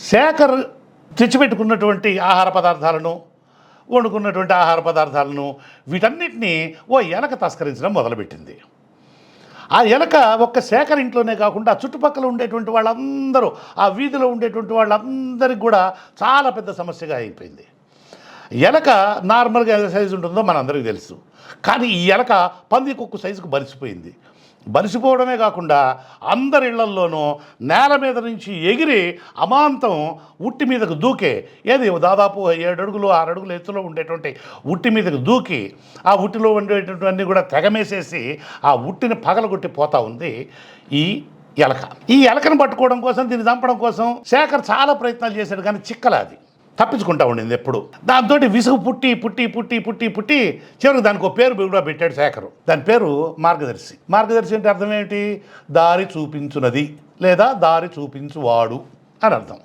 శేఖర్ తెచ్చిపెట్టుకున్నటువంటి ఆహార పదార్థాలను, వండుకున్నటువంటి ఆహార పదార్థాలను వీటన్నిటినీ ఓ ఎలక తస్కరించడం మొదలుపెట్టింది. ఆ ఎలక ఒక్క శేఖర్ ఇంట్లోనే కాకుండా చుట్టుపక్కల ఉండేటువంటి వాళ్ళందరూ, ఆ వీధిలో ఉండేటువంటి వాళ్ళందరికీ కూడా చాలా పెద్ద సమస్యగా అయిపోయింది. ఎలక నార్మల్గా ఎంత సైజు ఉంటుందో మనందరికీ తెలుసు. కానీ ఈ ఎలక పందికొక్కు సైజుకు బలిసిపోయింది. బలిసిపోవడమే కాకుండా అందరి ఇళ్లల్లోనూ నేల మీద నుంచి ఎగిరి అమాంతం ఉట్టి మీదకు దూకే, దాదాపు 7 అడుగులు 6 అడుగులు ఎత్తులో ఉండేటువంటి ఉట్టి మీదకు దూకి ఆ ఉట్టిలో ఉండేటటువంటి కూడా తెగమేసేసి ఆ ఉట్టిని పగలగొట్టి పోతా ఉంది ఈ ఎలక. ఈ ఎలకను పట్టుకోవడం కోసం, దీన్ని చంపడం కోసం శేఖర్ చాలా ప్రయత్నాలు చేశాడు, కానీ చిక్కలాది తప్పించుకుంటా ఉండింది ఎప్పుడు. దాంతో విసుగు పుట్టి పుట్టి పుట్టి పుట్టి పుట్టి చివరికి దానికి ఒక పేరు కూడా పెట్టాడు శేఖరు. దాని పేరు మార్గదర్శి. మార్గదర్శి అంటే అర్థం ఏమిటి? దారి చూపించునది లేదా దారి చూపించువాడు అని అర్థం.